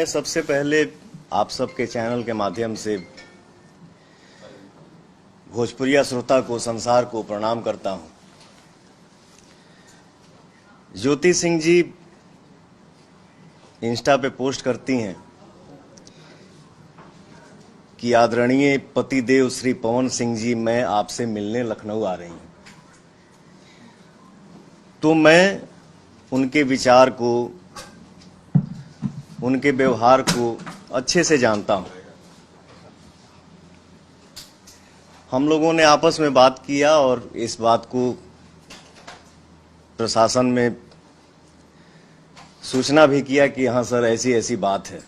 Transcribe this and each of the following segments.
मैं सबसे पहले आप सबके चैनल के माध्यम से भोजपुरिया श्रोता को, संसार को प्रणाम करता हूं। ज्योति सिंह जी इंस्टा पे पोस्ट करती हैं कि आदरणीय पतिदेव श्री पवन सिंह जी, मैं आपसे मिलने लखनऊ आ रही हूं। तो मैं उनके विचार को, उनके व्यवहार को अच्छे से जानता हूं। हम लोगों ने आपस में बात किया और इस बात को प्रशासन में सूचना भी किया कि हाँ सर, ऐसी ऐसी बात है।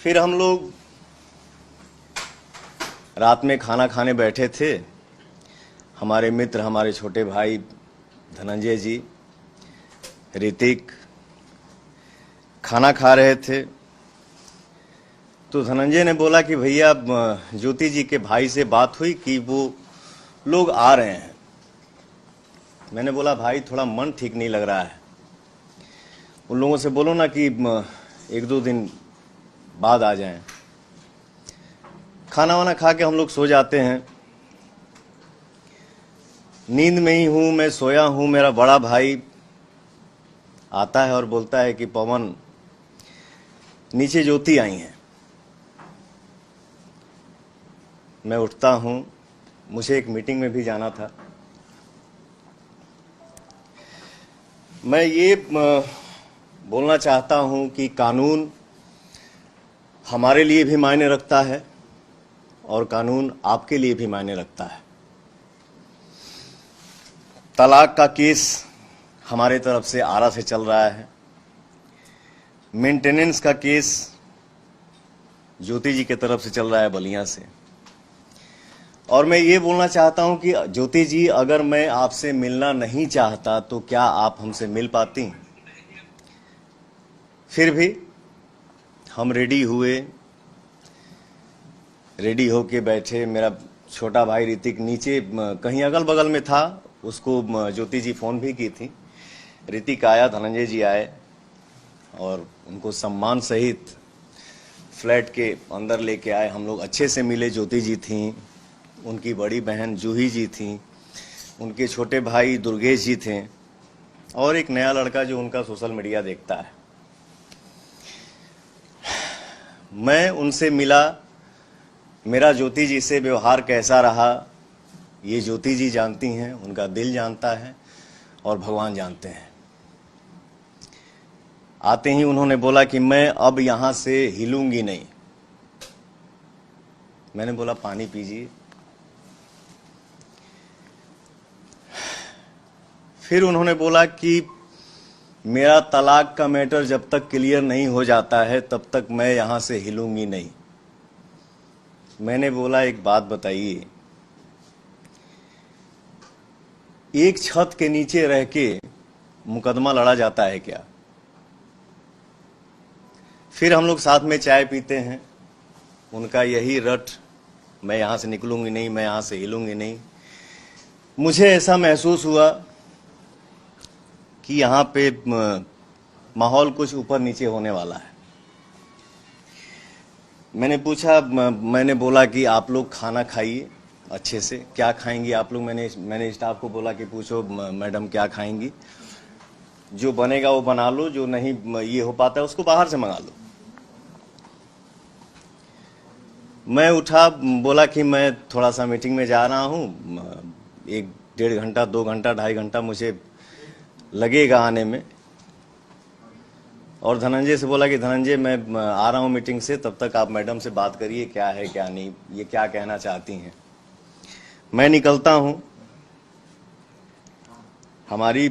फिर हम लोग रात में खाना खाने बैठे थे। हमारे मित्र, हमारे छोटे भाई धनंजय जी, ऋतिक खाना खा रहे थे। तो धनंजय ने बोला कि भैया, ज्योति जी के भाई से बात हुई कि वो लोग आ रहे हैं। मैंने बोला भाई, थोड़ा मन ठीक नहीं लग रहा है, उन लोगों से बोलो ना कि एक दो दिन बाद आ जाएं। खाना वाना खा के हम लोग सो जाते हैं। नींद में ही हूं, मैं सोया हूं। मेरा बड़ा भाई आता है और बोलता है कि पवन, नीचे ज्योति आई हैं। मैं उठता हूं, मुझे एक मीटिंग में भी जाना था। मैं ये बोलना चाहता हूं कि कानून हमारे लिए भी मायने रखता है और कानून आपके लिए भी मायने रखता है। तलाक का केस हमारे तरफ से आरा से चल रहा है। मेंटेनेंस का केस ज्योति जी की तरफ से चल रहा है, बलिया से। और मैं ये बोलना चाहता हूं कि ज्योति जी, अगर मैं आपसे मिलना नहीं चाहता तो क्या आप हमसे मिल पाती? फिर भी हम रेडी हुए, रेडी होके बैठे। मेरा छोटा भाई ऋतिक नीचे कहीं अगल बगल में था, उसको ज्योति जी फोन भी की थी। ऋतिक आया, धनंजय जी आए और उनको सम्मान सहित फ्लैट के अंदर लेके आए। हम लोग अच्छे से मिले। ज्योति जी थी, उनकी बड़ी बहन जूही जी थी, उनके छोटे भाई दुर्गेश जी थे और एक नया लड़का जो उनका सोशल मीडिया देखता है। मैं उनसे मिला। मेरा ज्योति जी से व्यवहार कैसा रहा, ये ज्योति जी जानती हैं, उनका दिल जानता है और भगवान जानते हैं। आते ही उन्होंने बोला कि मैं अब यहां से हिलूंगी नहीं। मैंने बोला पानी पीजिए। फिर उन्होंने बोला कि मेरा तलाक का मैटर जब तक क्लियर नहीं हो जाता है तब तक मैं यहां से हिलूंगी नहीं। मैंने बोला एक बात बताइए, एक छत के नीचे रह के मुकदमा लड़ा जाता है क्या? फिर हम लोग साथ में चाय पीते हैं। उनका यही रट, मैं यहां से निकलूंगी नहीं, मैं यहां से हिलूंगी नहीं। मुझे ऐसा महसूस हुआ कि यहां पे माहौल कुछ ऊपर नीचे होने वाला है। मैंने पूछा, मैंने बोला कि आप लोग खाना खाइए अच्छे से। क्या खाएंगी आप लोग? मैंने स्टाफ को बोला कि पूछो मैडम क्या खाएंगी, जो बनेगा वो बना लो, जो नहीं ये हो पाता है उसको बाहर से मंगा लो। मैं उठा, बोला कि मैं थोड़ा सा मीटिंग में जा रहा हूं, 1-1.5 घंटा, 2 घंटा, 2.5 घंटा मुझे लगेगा आने में। और धनंजय से बोला कि धनंजय, मैं आ रहा हूं मीटिंग से, तब तक आप मैडम से बात करिए, क्या है क्या नहीं, ये क्या कहना चाहती हैं। मैं निकलता हूं। हमारी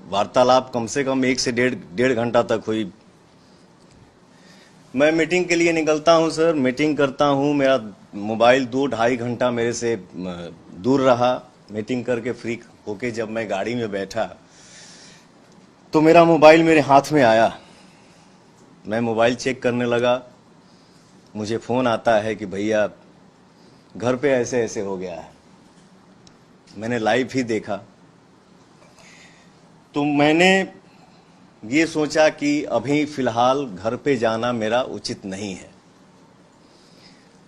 वार्तालाप कम से कम 1 से 1.5 घंटा तक हुई। मैं मीटिंग के लिए निकलता हूं सर, मीटिंग करता हूं। मेरा मोबाइल 2-2.5 घंटा मेरे से दूर रहा। मीटिंग करके फ्री होके जब मैं गाड़ी में बैठा तो मेरा मोबाइल मेरे हाथ में आया। मैं मोबाइल चेक करने लगा। मुझे फोन आता है कि भैया घर पे ऐसे ऐसे हो गया है। मैंने लाइव ही देखा। तो मैंने ये सोचा कि अभी फिलहाल घर पे जाना मेरा उचित नहीं है।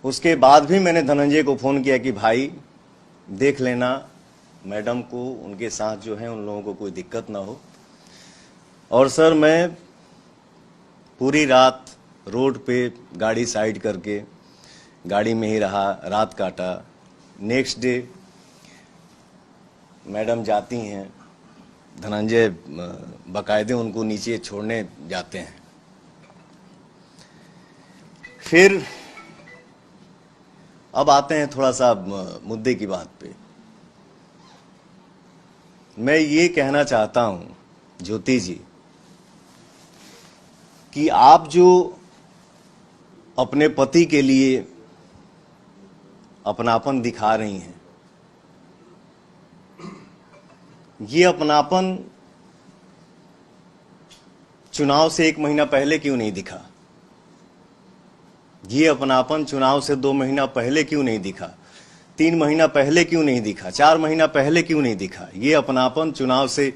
उसके बाद भी मैंने धनंजय को फ़ोन किया कि भाई देख लेना मैडम को, उनके साथ जो है उन लोगों को कोई दिक्कत ना हो। और सर मैं पूरी रात रोड पे गाड़ी साइड करके गाड़ी में ही रहा, रात काटा। नेक्स्ट डे मैडम जाती हैं, धनंजय बाकायदे उनको नीचे छोड़ने जाते हैं। फिर अब आते हैं थोड़ा सा मुद्दे की बात पे। मैं ये कहना चाहता हूं ज्योति जी कि आप जो अपने पति के लिए अपनापन दिखा रही हैं, ये अपनापन चुनाव से 1 महीना पहले क्यों नहीं दिखा? ये अपनापन चुनाव से 2 महीना पहले क्यों नहीं दिखा? 3 महीना पहले क्यों नहीं दिखा? 4 महीना पहले क्यों नहीं दिखा? ये अपनापन चुनाव से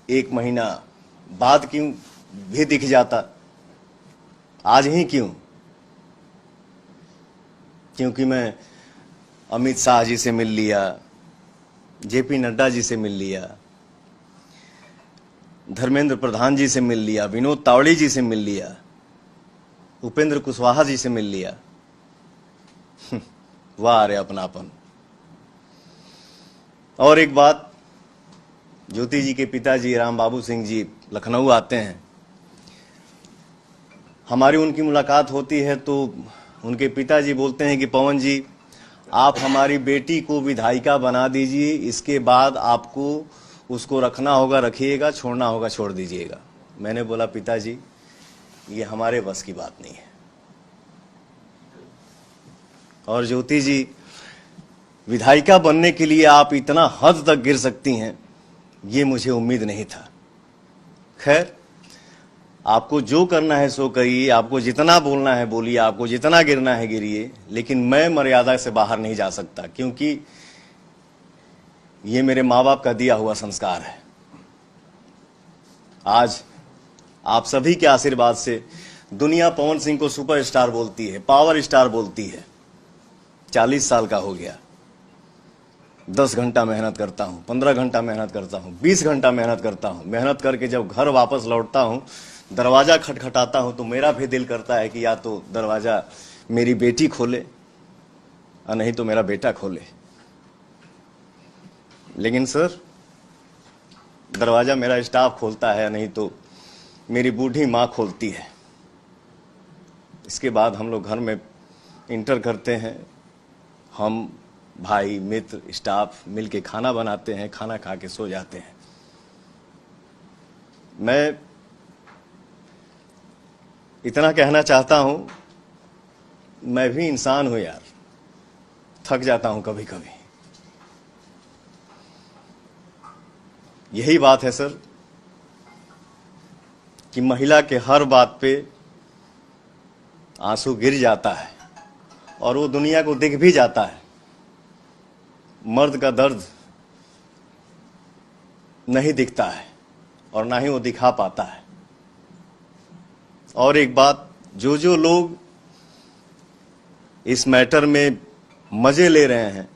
1 महीना बाद क्यों भी दिख जाता? आज ही क्यों? क्योंकि मैं अमित शाह जी से मिल लिया, जेपी नड्डा जी से मिल लिया, धर्मेंद्र प्रधान जी से मिल लिया, विनोद तावड़े जी से मिल लिया, उपेंद्र कुशवाहा जी से मिल लिया। वाह रे अपनापन। और एक बात, ज्योति जी के पिताजी राम बाबू सिंह जी लखनऊ आते हैं, हमारी उनकी मुलाकात होती है तो उनके पिताजी बोलते हैं कि पवन जी आप हमारी बेटी को विधायिका बना दीजिए, इसके बाद आपको उसको रखना होगा रखिएगा, छोड़ना होगा छोड़ दीजिएगा। मैंने बोला पिताजी ये हमारे बस की बात नहीं है। और ज्योति जी विधायिका बनने के लिए आप इतना हद तक गिर सकती हैं, ये मुझे उम्मीद नहीं था। खैर आपको जो करना है सो करिए, आपको जितना बोलना है बोलिए, आपको जितना गिरना है गिरिए, लेकिन मैं मर्यादा से बाहर नहीं जा सकता, क्योंकि ये मेरे माँ बाप का दिया हुआ संस्कार है। आज आप सभी के आशीर्वाद से दुनिया पवन सिंह को सुपरस्टार बोलती है, पावर स्टार बोलती है। 40 साल का हो गया, 10 घंटा मेहनत करता हूं, 15 घंटा मेहनत करता हूं, 20 घंटा मेहनत करता हूं। मेहनत करके जब घर वापस लौटता हूं, दरवाजा खटखटाता हूं तो मेरा भी दिल करता है कि या तो दरवाजा मेरी बेटी खोले और नहीं तो मेरा बेटा खोले। लेकिन सर दरवाजा मेरा स्टाफ खोलता है, नहीं तो मेरी बूढ़ी माँ खोलती है। इसके बाद हम लोग घर में इंटर करते हैं, हम भाई मित्र स्टाफ मिलके खाना बनाते हैं, खाना खा के सो जाते हैं। मैं इतना कहना चाहता हूं, मैं भी इंसान हूं यार, थक जाता हूं कभी कभी। यही बात है सर कि महिला के हर बात पे आंसू गिर जाता है और वो दुनिया को दिख भी जाता है। मर्द का दर्द नहीं दिखता है और ना ही वो दिखा पाता है। और एक बात, जो जो लोग इस मैटर में मजे ले रहे हैं,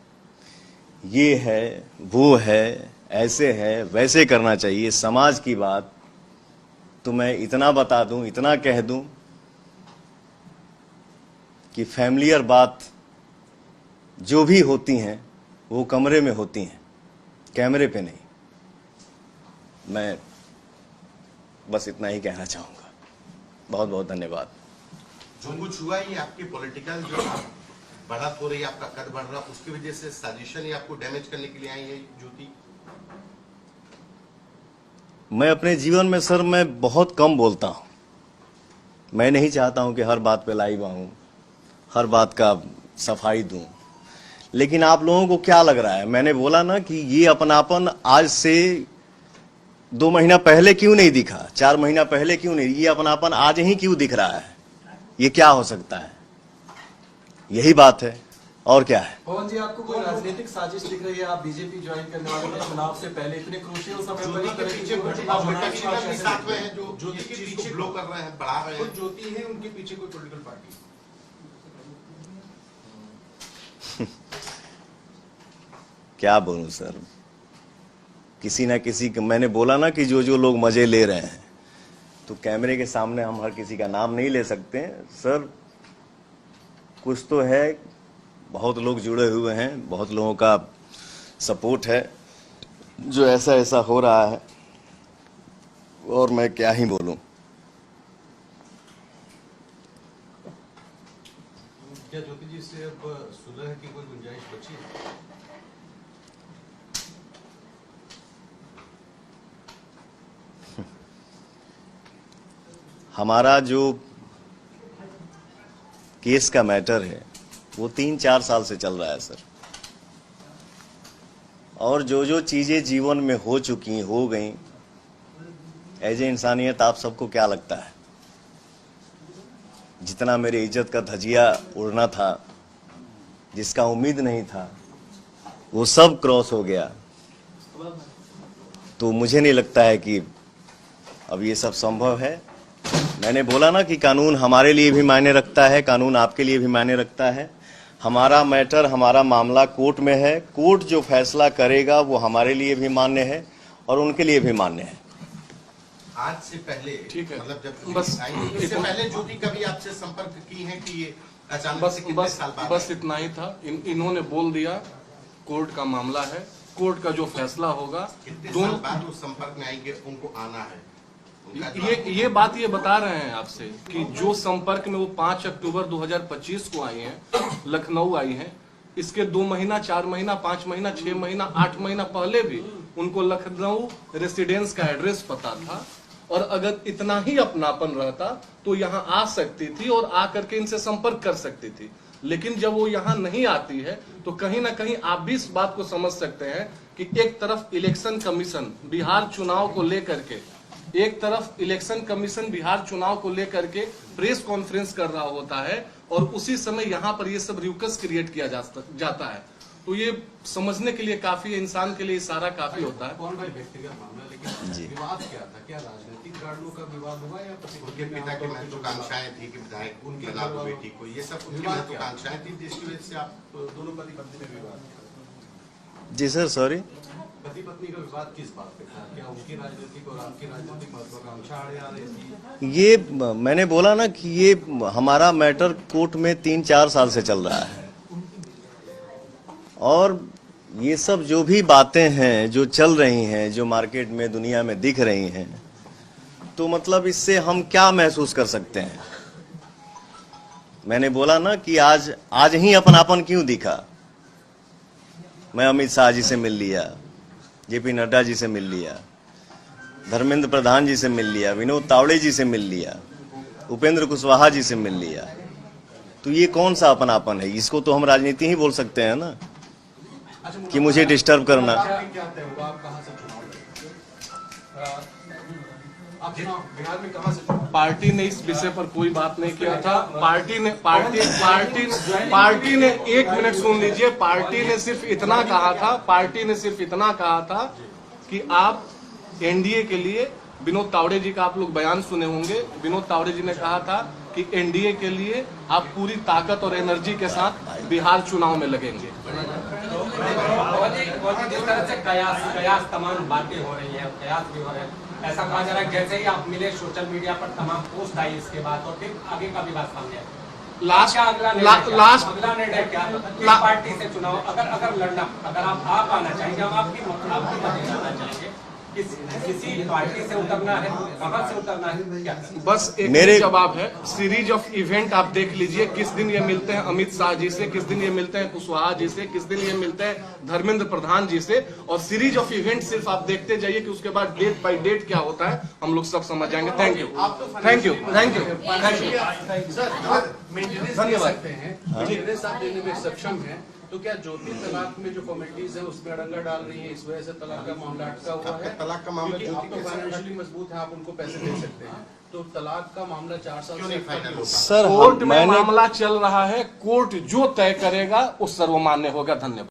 ये है वो है, ऐसे है वैसे करना चाहिए, समाज की बात, तो मैं इतना बता दूं, इतना कह दूं कि फैमिलियर बात जो भी होती हैं वो कमरे में होती हैं, कैमरे पे नहीं। मैं बस इतना ही कहना चाहूंगा। बहुत बहुत धन्यवाद। जो कुछ हुआ ये आपकी पॉलिटिकल जो बढ़त हो रही है, आपका कद बढ़ रहा, उसकी वजह से साजिशन ही आपको डैमेज करने के लिए आई है ज्योति? मैं अपने जीवन में सर मैं बहुत कम बोलता हूं। मैं नहीं चाहता हूं कि हर बात पे लाइव आऊं, हर बात का सफाई दूं। लेकिन आप लोगों को क्या लग रहा है? मैंने बोला ना कि ये अपनापन आज से 2 महीना पहले क्यों नहीं दिखा, 4 महीना पहले क्यों नहीं, ये अपनापन आज ही क्यों दिख रहा है? ये क्या हो सकता है? यही बात है। और क्या है। पवन जी, आपको कोई राजनीतिक साजिश दिख रही है? आप बीजेपी ज्वाइन करने वाले थे चुनाव से पहले, इतने क्रूशियल समय पर ज्योति इस के तरह की पीछे कोई घटना घटना घटना विश्वास भी कैसे साथ देखते में हैं? है जो ज्योति इस के चीज पीछे को ब्लो कर रहे हैं, बढ़ा रहे कोई हैं। ज्योति है, उनके पीछे कोई पॉलिटिकल पार्टी? क्या बोलूं सर, किसी ना किसी के, मैंने बोला ना कि जो जो लोग मजे ले रहे हैं, तो कैमरे के सामने हम हर किसी का नाम नहीं ले सकते हैं सर। कुछ तो है, बहुत लोग जुड़े हुए हैं, बहुत लोगों का सपोर्ट है, जो ऐसा ऐसा हो रहा है, और मैं क्या ही बोलूं। क्या ज्योति जी से अब सुलह की कोई गुंजाइश बची है? हमारा जो केस का मैटर है वो 3-4 साल से चल रहा है सर, और जो जो चीजें जीवन में हो चुकी हो गई, एज ए इंसानियत आप सबको क्या लगता है, जितना मेरी इज्जत का धजिया उड़ना था, जिसका उम्मीद नहीं था, वो सब क्रॉस हो गया। तो मुझे नहीं लगता है कि अब ये सब संभव है। मैंने बोला ना कि कानून हमारे लिए भी मायने रखता है, कानून आपके लिए भी मायने रखता है। हमारा मैटर, हमारा मामला कोर्ट में है, कोर्ट जो फैसला करेगा वो हमारे लिए भी मान्य है और उनके लिए भी मान्य है। आज से पहले, ठीक है, मतलब जब बस इससे पहले ज्योति कभी आपसे संपर्क की है कि ये अचानक से कितने साल बाद? बस इतना ही था। इन्होंने बोल दिया कोर्ट का मामला है, कोर्ट का जो फैसला होगा, कितने दोनों साल बाद वो संपर्क में आएंगे, उनको आना है? ये बात ये बता रहे हैं आपसे कि जो संपर्क में वो 5 अक्टूबर 2025 को आई हैं, लखनऊ आई हैं, इसके 2 महीना, 4 महीना, 5 महीना, 6 महीना, 8 महीना पहले भी उनको लखनऊ रेसिडेंस का एड्रेस पता था, और अगर इतना ही अपनापन रहता तो यहाँ आ सकती थी और आकर के इनसे संपर्क कर सकती थी। लेकिन जब वो यहाँ नहीं आती है तो कहीं ना कहीं आप भी इस बात को समझ सकते हैं कि एक तरफ इलेक्शन कमीशन बिहार चुनाव को लेकर के, एक तरफ इलेक्शन कमीशन बिहार चुनाव को लेकर के प्रेस कॉन्फ्रेंस कर रहा होता है, और उसी समय यहाँ पर ये सब रियूकस क्रिएट किया जाता है। तो ये समझने के लिए काफी, इंसान के लिए इशारा काफी होता है। कौन भाई व्यक्तिगत मामला, लेकिन विवाद क्या था? क्या राजनीतिक कारणों का विवाद हुआ या उनके पिता की महत्वाकांक्षाएं थी कि विधायक उनकी बना दो बेटी को, ये सब उनकी महत्वाकांक्षाएं थी, जिसकी वजह से आप दोनों पति पत्नी में विवाद? जी सर, सॉरी, पति पत्नी का विवाद किस बात पे था? क्या उनकी राजनीतिक और आपकी राजनीतिक महत्वाकांक्षा आ रही थी? ये मैंने बोला ना कि ये हमारा मैटर कोर्ट में 3-4 साल से चल रहा है, और ये सब जो भी बातें हैं जो चल रही हैं, जो मार्केट में, दुनिया में दिख रही हैं, तो मतलब इससे हम क्या महसूस कर सकते हैं। मैंने बोला ना कि आज ही अपनापन क्यों दिखा। मैं अमित शाह जी से मिल लिया, जेपी नड्डा जी से मिल लिया, धर्मेंद्र प्रधान जी से मिल लिया, विनोद तावड़े जी से मिल लिया, उपेंद्र कुशवाहा जी से मिल लिया। तो ये कौन सा अपनापन है? इसको तो हम राजनीति ही बोल सकते हैं ना, कि मुझे डिस्टर्ब करना। क्या तय हुआ? आप कहाँ से चुनाव लड़े? आप चुनाव बिहार में कहाँ से चुनाव? पार्टी ने इस विषय पर कोई बात नहीं किया था। पार्टी ने 1 मिनट सुन लीजिए, पार्टी ने सिर्फ इतना कहा था कि आप एनडीए के लिए, विनोद तावड़े जी का आप लोग बयान सुने होंगे, विनोद तावड़े जी ने कहा था कि एनडीए के लिए आप पूरी ताकत और एनर्जी के साथ बिहार चुनाव में लगेंगे। जिस तरह से कयास तमाम बातें हो रही है, कयास भी हो रहे हैं, ऐसा कहा जा रहा है जैसे ही आप मिले सोशल मीडिया पर तमाम पोस्ट आई इसके बाद, और फिर आगे का भी बात सामने आई। अगला निर्णय क्या? किस पार्टी से चुनाव, अगर लड़ना, अगर आप आना चाहेंगे, हम आपकी मदद करना चाहेंगे, किसी पार्टी से उतरना है, कहां से उतरना है, क्या? बस एक मेरे जवाब है, सीरीज ऑफ इवेंट आप देख लीजिए, किस दिन ये मिलते हैं अमित शाह जी से, किस दिन ये मिलते हैं कुशवाहा जी से, किस दिन ये मिलते हैं धर्मेंद्र प्रधान जी से, और सीरीज ऑफ इवेंट सिर्फ आप देखते जाइए कि उसके बाद डेट बाय डेट क्या होता है, हम लोग सब समझ जाएंगे। Thank you, thank you, thank you, thank you, धन्यवाद। मेंटेनेंस आप देने में सक्षम है, तो क्या ज्योति तलाक में जो कमेटीज है उसमें अड़ंगा डाल रही है, इस वजह से तलाक का मामला अटका हुआ है? तलाक का मामला क्योंकि आप ज्योति तो के साथ फाइनेंशियली मजबूत है, आप उनको पैसे दे सकते हैं, तो तलाक का मामला 4 साल क्यों से नहीं फाइनल होता? सर कोर्ट में मैंने मामला चल रहा है, कोर्ट जो तय करेगा वो सर्वमान्य होगा। धन्यवाद।